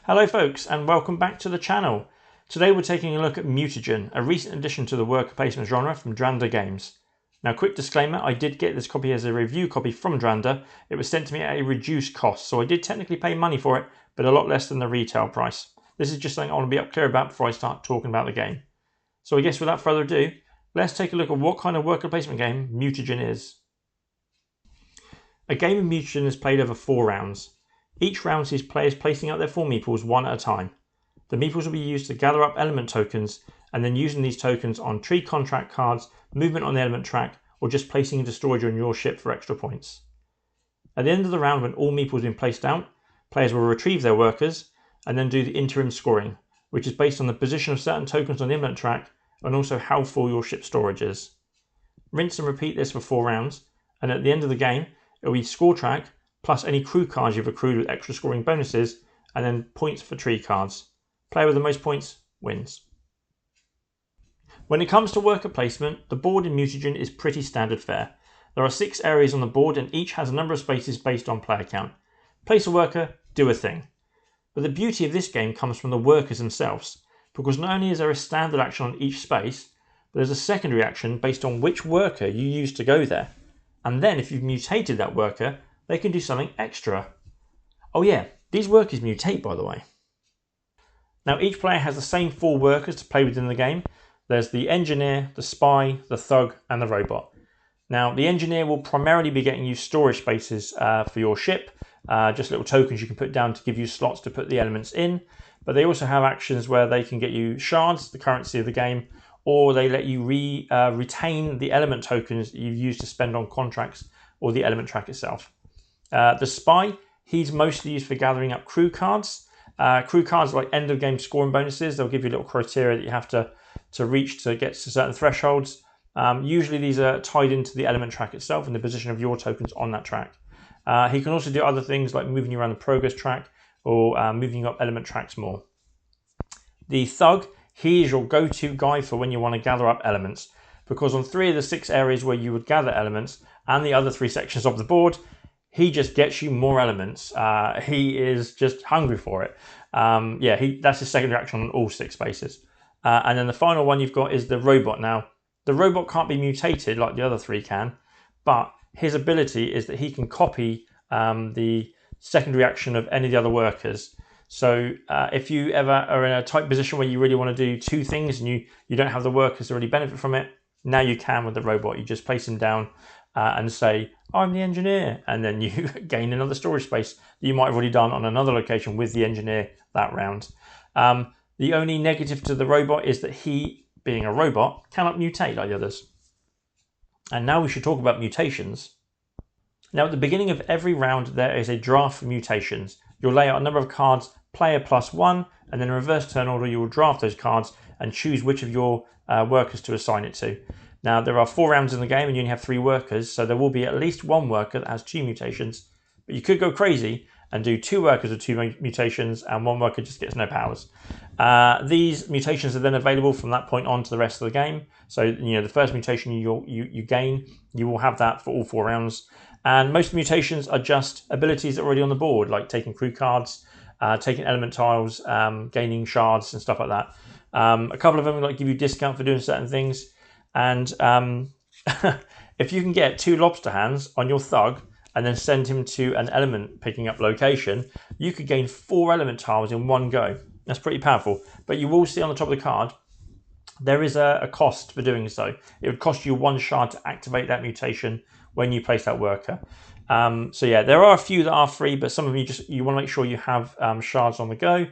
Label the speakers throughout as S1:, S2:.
S1: Hello folks and welcome back to the channel. Today we're taking a look at Mutagen, a recent addition to the worker placement genre from Dranda Games. Now quick disclaimer, I did get this copy as a review copy from Dranda. It was sent to me at a reduced cost, so I did technically pay money for it, but a lot less than the retail price. This is just something I want to be up clear about before I start talking about the game. So I guess without further ado, let's take a look at what kind of worker placement game Mutagen is. A game of Mutagen is played over 4 rounds. Each round sees players placing out their 4 meeples one at a time. The meeples will be used to gather up element tokens and then using these tokens on tree contract cards, movement on the element track, or just placing into storage on your ship for extra points. At the end of the round, when all meeples have been placed out, players will retrieve their workers and then do the interim scoring, which is based on the position of certain tokens on the element track and also how full your ship's storage is. Rinse and repeat this for 4 rounds, and at the end of the game, it will be score track plus any crew cards you've accrued with extra scoring bonuses, and then points for tree cards. Player with the most points wins. When it comes to worker placement, the board in Mutagen is pretty standard fare. There are 6 areas on the board and each has a number of spaces based on player count. Place a worker, do a thing. But the beauty of this game comes from the workers themselves, because not only is there a standard action on each space, but there's a secondary action based on which worker you use to go there. And then if you've mutated that worker, they can do something extra. Oh yeah, these workers mutate, by the way. Now each player has the same 4 workers to play within the game. There's the engineer, the spy, the thug and the robot. Now the engineer will primarily be getting you storage spaces for your ship, just little tokens you can put down to give you slots to put the elements in, but they also have actions where they can get you shards, the currency of the game, or they let you retain the element tokens that you've used to spend on contracts or the element track itself. The spy, he's mostly used for gathering up crew cards. Crew cards are like end of game scoring bonuses. They'll give you little criteria that you have to reach to get to certain thresholds. Usually these are tied into the element track itself and the position of your tokens on that track. He can also do other things like moving you around the progress track or moving up element tracks more. The thug, he is your go-to guy for when you want to gather up elements, because on 3 of the 6 areas where you would gather elements and the other 3 sections of the board, he just gets you more elements. He is just hungry for it. That's his secondary action on all 6 spaces. And then the final one you've got is the robot. Now, the robot can't be mutated like the other 3 can, but his ability is that he can copy the secondary action of any of the other workers. So if you ever are in a tight position where you really want to do 2 things and you don't have the workers to really benefit from it, now you can with the robot. You just place him down and say, I'm the engineer, and then you gain another storage space that you might have already done on another location with the engineer that round. The only negative to the robot is that he, being a robot, cannot mutate like the others. And now we should talk about mutations. Now at the beginning of every round there is a draft for mutations. You'll lay out a number of cards, player +1, and then in reverse turn order you will draft those cards and choose which of your workers to assign it to. Now there are 4 rounds in the game and you only have 3 workers, so there will be at least 1 worker that has 2 mutations. But you could go crazy and do 2 workers with 2 mutations and 1 worker just gets no powers. These mutations are then available from that point on to the rest of the game. So the first mutation you gain, you will have that for all 4 rounds. And most mutations are just abilities that are already on the board, like taking crew cards, taking element tiles, gaining shards and stuff like that. A couple of them will give you discount for doing certain things. And if you can get 2 lobster hands on your thug and then send him to an element picking up location, you could gain 4 element tiles in one go. That's pretty powerful. But you will see on the top of the card, there is a cost for doing so. It would cost you 1 shard to activate that mutation when you place that worker. So yeah, there are a few that are free, but some of you want to make sure you have shards on the go.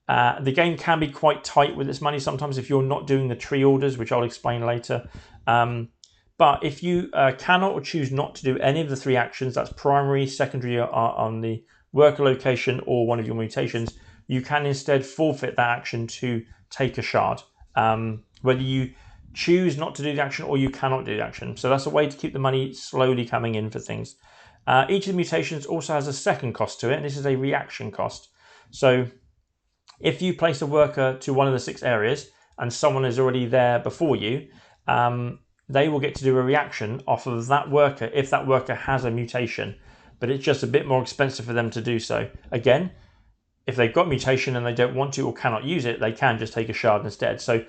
S1: The game can be quite tight with its money sometimes if you're not doing the tree orders, which I'll explain later. But if you cannot or choose not to do any of the 3 actions, that's primary, secondary on the worker location or one of your mutations, you can instead forfeit that action to take a shard. Whether you choose not to do the action or you cannot do the action. So that's a way to keep the money slowly coming in for things. Each of the mutations also has a second cost to it, and this is a reaction cost. So if you place a worker to one of the 6 areas and someone is already there before you, they will get to do a reaction off of that worker if that worker has a mutation, but it's just a bit more expensive for them to do so. Again, if they've got mutation and they don't want to or cannot use it, they can just take a shard instead. So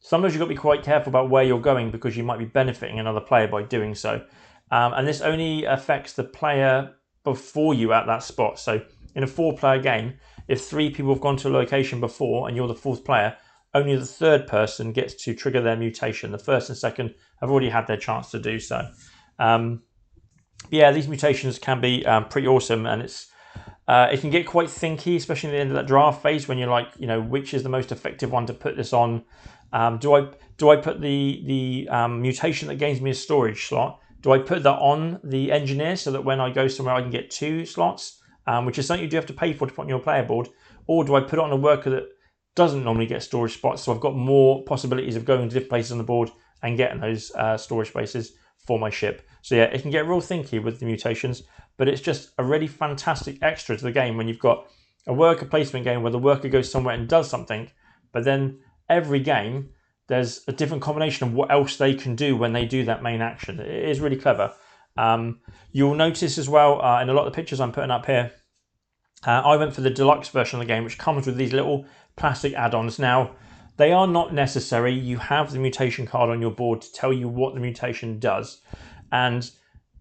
S1: sometimes you've got to be quite careful about where you're going because you might be benefiting another player by doing so. And this only affects the player before you at that spot. So in a 4-player game, if 3 people have gone to a location before and you're the 4th player, only the 3rd person gets to trigger their mutation. The 1st and 2nd have already had their chance to do so. Yeah, these mutations can be pretty awesome, and it can get quite thinky, especially at the end of that draft phase when you're like, which is the most effective one to put this on? Do I put the mutation that gains me a storage slot? Do I put that on the engineer so that when I go somewhere I can get 2 slots, which is something you do have to pay for to put on your player board? Or do I put it on a worker that doesn't normally get storage spots, so I've got more possibilities of going to different places on the board and getting those storage spaces for my ship? So yeah, it can get real thinky with the mutations, but it's just a really fantastic extra to the game when you've got a worker placement game where the worker goes somewhere and does something, but then every game there's a different combination of what else they can do when they do that main action. It is really clever. You'll notice as well in a lot of the pictures I'm putting up here, I went for the deluxe version of the game, which comes with these little plastic add-ons. Now, they are not necessary. You have the mutation card on your board to tell you what the mutation does. And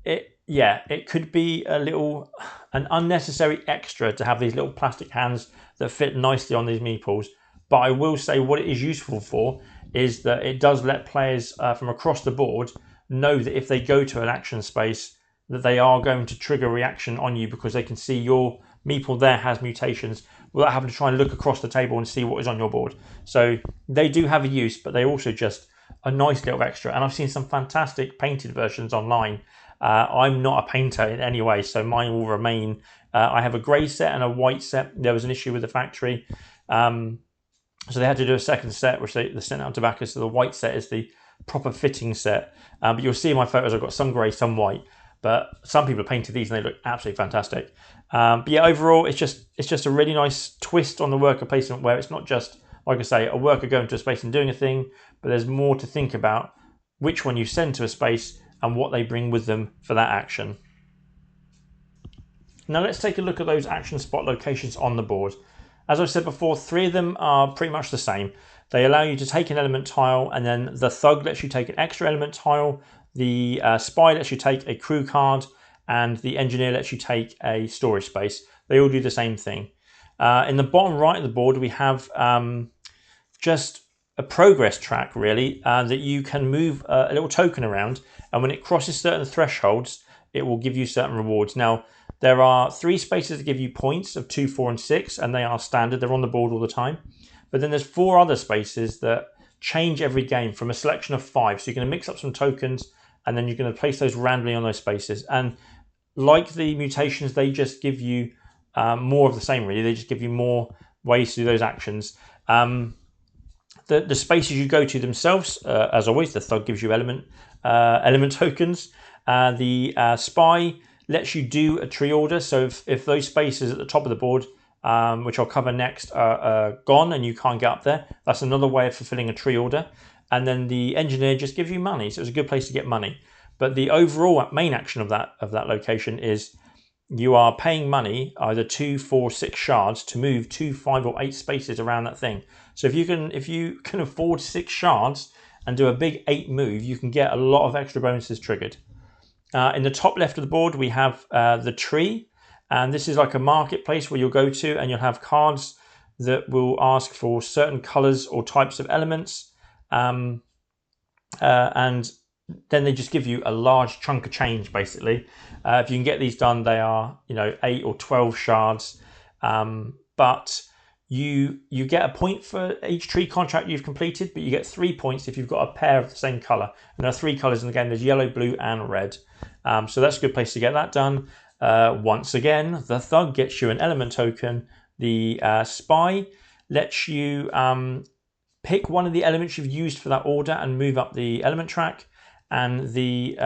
S1: it could be an unnecessary extra to have these little plastic hands that fit nicely on these meeples. But I will say what it is useful for is that it does let players from across the board know that if they go to an action space, that they are going to trigger a reaction on you because they can see your meeple there has mutations without having to try and look across the table and see what is on your board. So they do have a use, but they're also just a nice little extra. And I've seen some fantastic painted versions online. I'm not a painter in any way, so mine will remain. I have a grey set and a white set. There was an issue with the factory. So they had to do a second set, which they sent out to backers. So the white set is the proper fitting set. But you'll see in my photos, I've got some grey, some white. But some people have painted these and they look absolutely fantastic. But yeah, overall, it's just a really nice twist on the worker placement where it's not just, like I say, a worker going to a space and doing a thing, but there's more to think about which one you send to a space and what they bring with them for that action. Now let's take a look at those action spot locations on the board. As I've said before, 3 of them are pretty much the same. They allow you to take an element tile, and then the thug lets you take an extra element tile, the spy lets you take a crew card, and the engineer lets you take a storage space. They all do the same thing. In the bottom right of the board, we have just a progress track, really, that you can move a little token around, and when it crosses certain thresholds, it will give you certain rewards. Now, there are 3 spaces that give you points of 2, 4, and 6, and they are standard. They're on the board all the time. But then there's 4 other spaces that change every game from a selection of 5. So you're going to mix up some tokens, and then you're going to place those randomly on those spaces. And like the mutations, they just give you more of the same, really. They just give you more ways to do those actions. The spaces you go to themselves, as always, the thug gives you element tokens. The spy lets you do a tree order. So if those spaces at the top of the board, which I'll cover next, are gone and you can't get up there, that's another way of fulfilling a tree order. And then the engineer just gives you money. So it's a good place to get money. But the overall main action of that location is you are paying money, either 2, 4, 6 shards, to move 2, 5, or 8 spaces around that thing. So if you can afford 6 shards and do a big 8 move, you can get a lot of extra bonuses triggered. In the top left of the board, we have the tree. And this is like a marketplace where you'll go to and you'll have cards that will ask for certain colors or types of elements. And then they just give you a large chunk of change, basically. If you can get these done, they are 8 or 12 shards. But you get a point for each tree contract you've completed, but you get 3 points if you've got a pair of the same color. And there are 3 colors in the game. There's yellow, blue, and red. So that's a good place to get that done. Once again, the thug gets you an element token. The spy lets you pick one of the elements you've used for that order and move up the element track. And the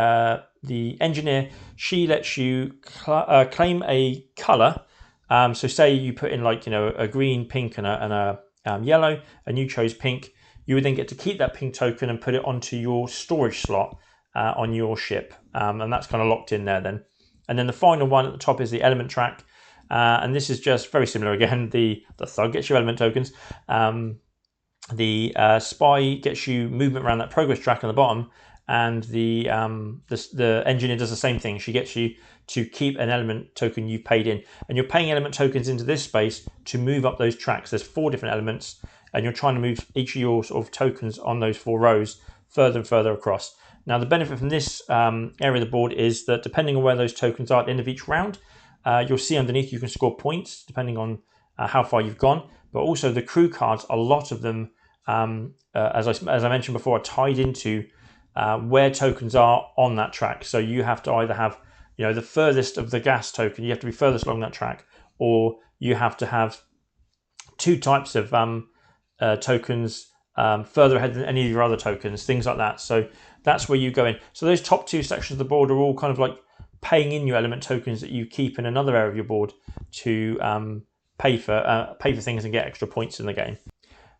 S1: engineer, she lets you claim a color. So say you put in a green, pink, and a yellow, and you chose pink. You would then get to keep that pink token and put it onto your storage slot on your ship, and that's kind of locked in there then. And then the final one at the top is the element track. And this is just very similar again. The thug gets you element tokens. The spy gets you movement around that progress track on the bottom, and the engineer does the same thing. She gets you to keep an element token you've paid in, and you're paying element tokens into this space to move up those tracks. There's 4 different elements, and you're trying to move each of your sort of tokens on those 4 rows further and further across. Now, the benefit from this area of the board is that depending on where those tokens are at the end of each round, you'll see underneath you can score points depending on how far you've gone. But also the crew cards, a lot of them, as I mentioned before, are tied into where tokens are on that track. So you have to either have, the furthest of the gas token, you have to be furthest along that track, or you have to have 2 types of tokens further ahead than any of your other tokens, things like that. So that's where you go in. So those top 2 sections of the board are all kind of like paying in your element tokens that you keep in another area of your board to pay for things and get extra points in the game.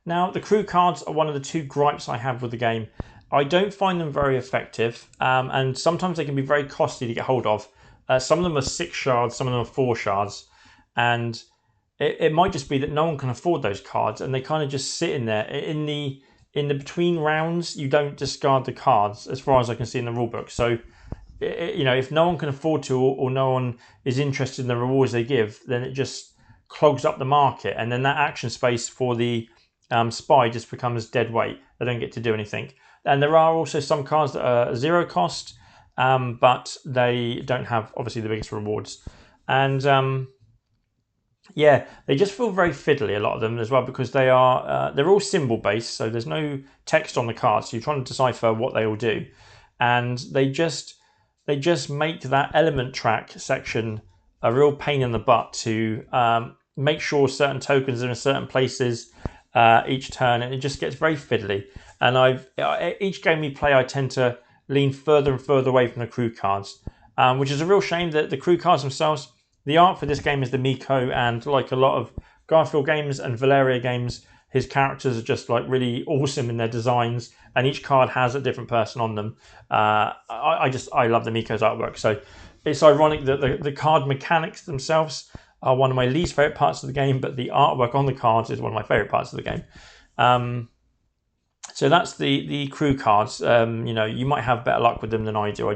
S1: Now, the crew cards are one of the 2 gripes I have with the game. I don't find them very effective, and sometimes they can be very costly to get hold of. Some of them are 6 shards, some of them are 4 shards, and it might just be that no one can afford those cards, and they kind of just sit in there. In the between rounds, you don't discard the cards, as far as I can see in the rulebook. So, if no one can afford to, or no one is interested in the rewards they give, then it just clogs up the market, and then that action space for the spy just becomes dead weight. They don't get to do anything. And there are also some cards that are 0 cost, but they don't have obviously the biggest rewards. And they just feel very fiddly, a lot of them as well, because they're all symbol based, so there's no text on the cards. So you're trying to decipher what they all do, and they just make that element track section a real pain in the butt to make sure certain tokens are in certain places each turn, and it just gets very fiddly. And each game we play, I tend to lean further and further away from the crew cards, which is a real shame. That the crew cards themselves, the art for this game is the Miko, and like a lot of Garfield games and Valeria games, his characters are just like really awesome in their designs, and each card has a different person on them. I love the Miko's artwork. So it's ironic that the card mechanics themselves are one of my least favorite parts of the game, but the artwork on the cards is one of my favorite parts of the game. So that's the crew cards. You might have better luck with them than I do.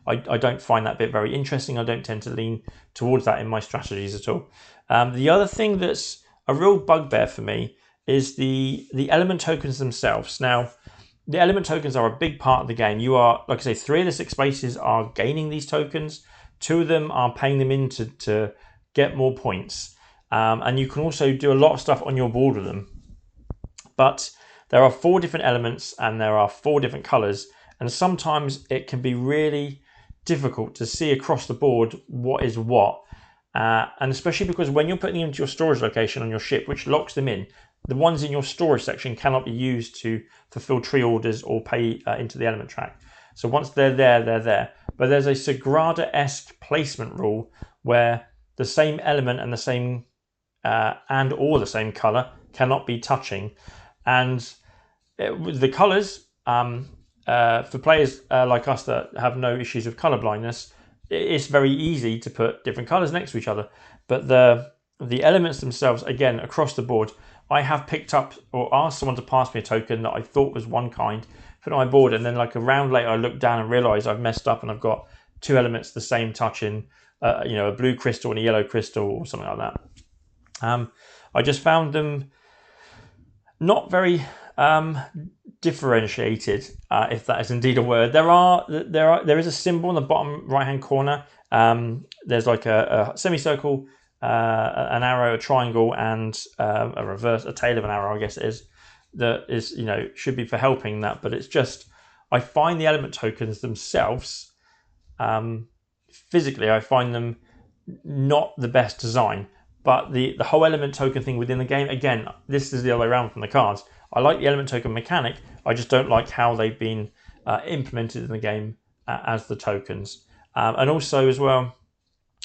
S1: I don't find that bit very interesting. I don't tend to lean towards that in my strategies at all. The other thing that's a real bugbear for me is the element tokens themselves. Now, the element tokens are a big part of the game. You are, like I say, 3 of the 6 spaces are gaining these tokens. 2 of them are paying them in to get more points. And you can also do a lot of stuff on your board with them. But there are 4 different elements and there are 4 different colors. And sometimes it can be really difficult to see across the board what is what. And especially because when you're putting them into your storage location on your ship, which locks them in, the ones in your storage section cannot be used to fulfill tree orders or pay into the element track. So once they're there, they're there. But there's a Sagrada-esque placement rule where the same element and the same or the same color cannot be touching. And the colors, for players like us that have no issues with color blindness, it's very easy to put different colors next to each other. But the elements themselves, again, across the board, I have picked up or asked someone to pass me a token that I thought was one kind, put it on my board, and then like a round later I looked down and realized I've messed up and I've got 2 elements the same touch in, a blue crystal and a yellow crystal or something like that. I just found them not very differentiated, if that is indeed a word. There is a symbol in the bottom right hand corner. There's like a semicircle, an arrow, a triangle, and a tail of an arrow, I guess it is. That is, should be for helping that, but it's just, I find the element tokens themselves, physically, I find them not the best design. But the whole element token thing within the game, again, this is the other way around from the cards. I like the element token mechanic. I just don't like how they've been implemented in the game as the tokens. And also as well,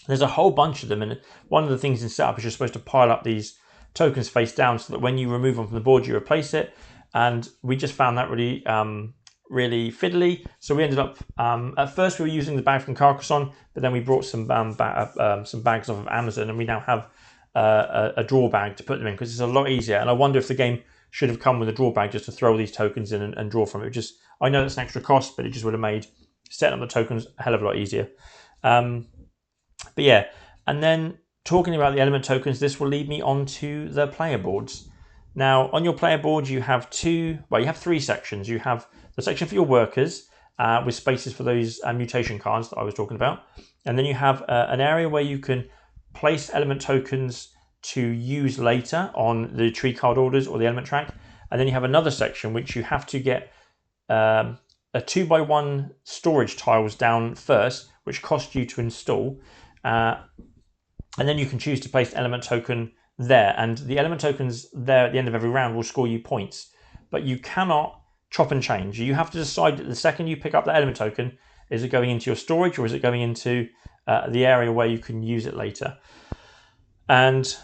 S1: there's a whole bunch of them. And one of the things in setup is you're supposed to pile up these tokens face down so that when you remove them from the board, you replace it. And we just found that really really fiddly. So we ended up, at first we were using the bag from Carcassonne, but then we brought some bags off of Amazon, and we now have a drawer bag to put them in because it's a lot easier. And I wonder if the game should have come with a drawer bag just to throw these tokens in and draw from it. I know that's an extra cost, but it just would have made setting up the tokens a hell of a lot easier. But yeah, and then talking about the element tokens, this will lead me on to the player boards. Now, on your player board, you have three sections. You have the section for your workers with spaces for those mutation cards that I was talking about. And then you have an area where you can place element tokens to use later on the tree card orders or the element track. And then you have another section which you have to get a 2x1 storage tiles down first, which cost you to install. And then you can choose to place an element token there. And the element tokens there at the end of every round will score you points. But you cannot chop and change. You have to decide that the second you pick up that element token, is it going into your storage or is it going into the area where you can use it later? And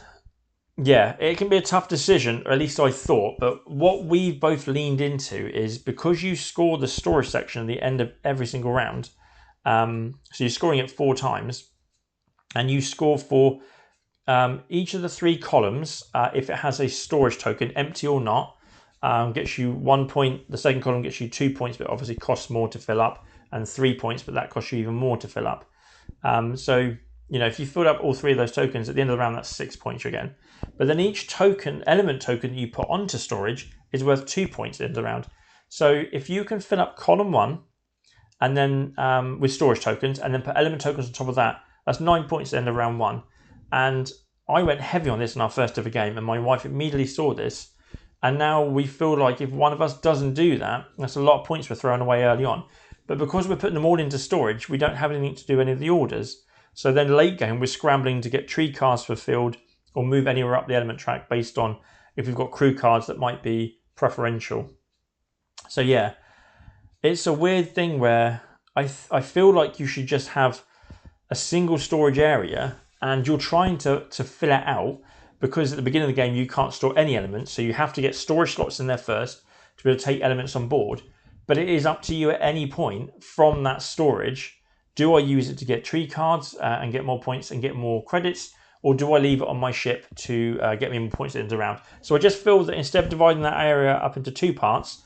S1: yeah, it can be a tough decision, or at least I thought, but what we've both leaned into is because you score the storage section at the end of every single round, so you're scoring it 4 times, and you score for each of the 3 columns, if it has a storage token, empty or not, gets you 1 point. The second column gets you 2 points, but obviously costs more to fill up, and 3 points, but that costs you even more to fill up. So, if you filled up all 3 of those tokens, at the end of the round, that's 6 points you're getting. But then each element token that you put onto storage is worth 2 points at the end of the round. So if you can fill up column 1 and then with storage tokens, and then put element tokens on top of that, that's 9 points at the end of round 1. And I went heavy on this in our first ever game, and my wife immediately saw this. And now we feel like if one of us doesn't do that, that's a lot of points we're throwing away early on. But because we're putting them all into storage, we don't have anything to do any of the orders. So then late game, we're scrambling to get tree cards fulfilled or move anywhere up the element track based on if we've got crew cards that might be preferential. So yeah, it's a weird thing where I feel like you should just have a single storage area and you're trying to fill it out, because at the beginning of the game you can't store any elements, so you have to get storage slots in there first to be able to take elements on board. But it is up to you at any point from that storage. Do I use it to get tree cards and get more points and get more credits? Or do I leave it on my ship to get me more points at the end of the round? So I just feel that instead of dividing that area up into 2 parts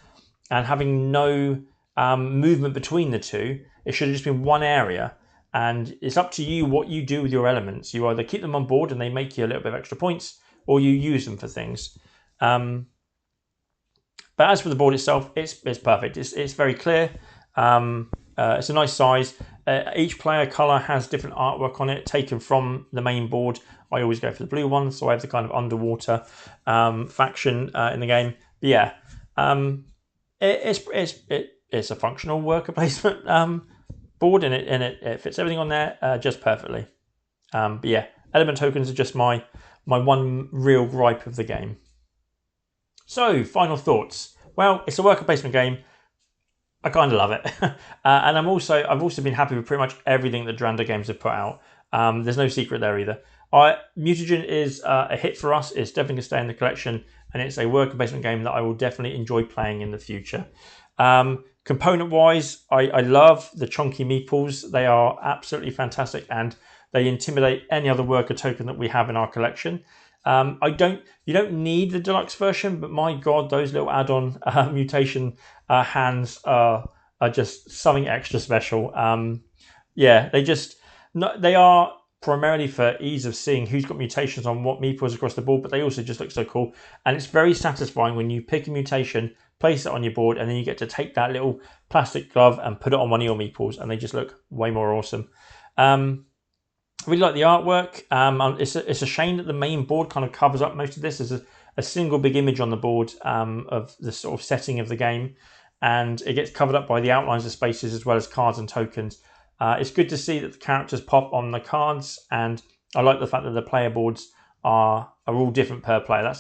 S1: and having no movement between the 2, it should have just been one area. And it's up to you what you do with your elements. You either keep them on board and they make you a little bit of extra points, or you use them for things. But as for the board itself, it's perfect. It's very clear. It's a nice size. Each player colour has different artwork on it, taken from the main board. I always go for the blue one, so I have the kind of underwater faction in the game. But yeah, it's a functional worker placement board, and it fits everything on there just perfectly. But yeah, element tokens are just my one real gripe of the game. So, final thoughts. Well, it's a worker placement game. I kind of love it. And I've also been happy with pretty much everything that Dranda Games have put out. There's no secret there either. Mutagen is a hit for us. It's definitely going to stay in the collection, and it's a worker placement game that I will definitely enjoy playing in the future. Component-wise, I love the chunky meeples. They are absolutely fantastic, and they intimidate any other worker token that we have in our collection. You don't need the deluxe version, but my god, those little add-on mutation hands are just something extra special. Yeah, they are primarily for ease of seeing who's got mutations on what meeples across the board, but they also just look so cool. And it's very satisfying when you pick a mutation, place it on your board, and then you get to take that little plastic glove and put it on one of your meeples, and they just look way more awesome. I really like the artwork. It's a shame that the main board kind of covers up most of this. There's a single big image on the board of the sort of setting of the game, and it gets covered up by the outlines of spaces as well as cards and tokens. It's good to see that the characters pop on the cards, and I like the fact that the player boards are all different per player.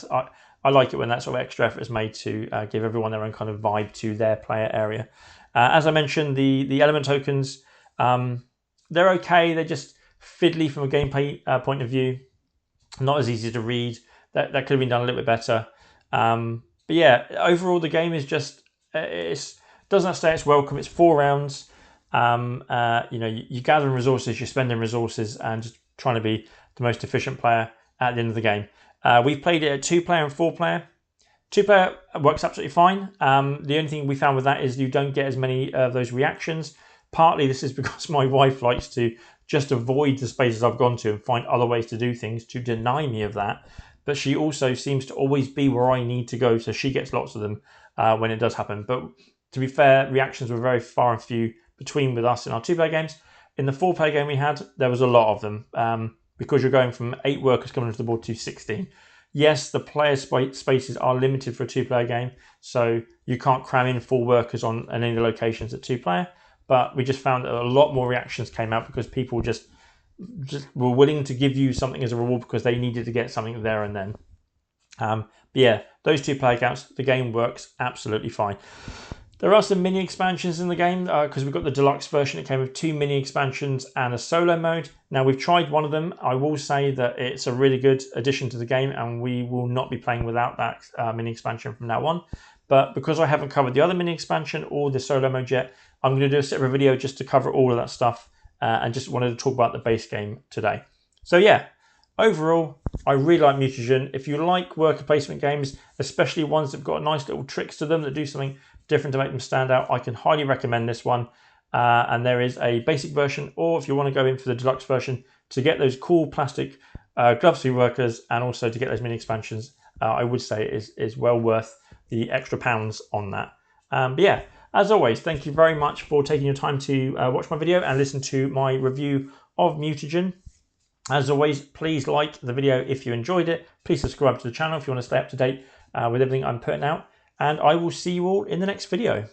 S1: I like it when that sort of extra effort is made to give everyone their own kind of vibe to their player area. As I mentioned, the element tokens, they're okay. They're just fiddly from a gameplay point of view, not as easy to read. That could have been done a little bit better. But yeah, overall the game is just it's doesn't outstay its welcome. It's 4 rounds. You're gathering resources, you're spending resources, and just trying to be the most efficient player at the end of the game. We've played it at 2-player and 4-player. 2-player works absolutely fine. The only thing we found with that is you don't get as many of those reactions. Partly this is because my wife likes to just avoid the spaces I've gone to and find other ways to do things to deny me of that. But she also seems to always be where I need to go, so she gets lots of them when it does happen. But to be fair, reactions were very far and few between with us in our 2-player games. In the 4-player game we had, there was a lot of them because you're going from 8 workers coming onto the board to 16. Yes, the player spaces are limited for a 2-player game, so you can't cram in 4 workers on any of the locations at 2-player. But we just found that a lot more reactions came out because people just were willing to give you something as a reward because they needed to get something there and then. But yeah, those 2-player accounts, the game works absolutely fine. There are some mini expansions in the game because we've got the deluxe version. It came with 2 mini expansions and a solo mode. Now we've tried one of them. I will say that it's a really good addition to the game and we will not be playing without that mini expansion from now on. But because I haven't covered the other mini expansion or the solo mode yet, I'm going to do a separate video just to cover all of that stuff and just wanted to talk about the base game today. So yeah, overall, I really like Mutagen. If you like worker placement games, especially ones that have got nice little tricks to them that do something different to make them stand out, I can highly recommend this one. And there is a basic version, or if you want to go in for the deluxe version to get those cool plastic gloves for your workers and also to get those mini expansions, I would say it is well worth the extra pounds on that. But yeah, as always, thank you very much for taking your time to watch my video and listen to my review of Mutagen. As always, please like the video if you enjoyed it. Please subscribe to the channel if you want to stay up to date with everything I'm putting out. And I will see you all in the next video.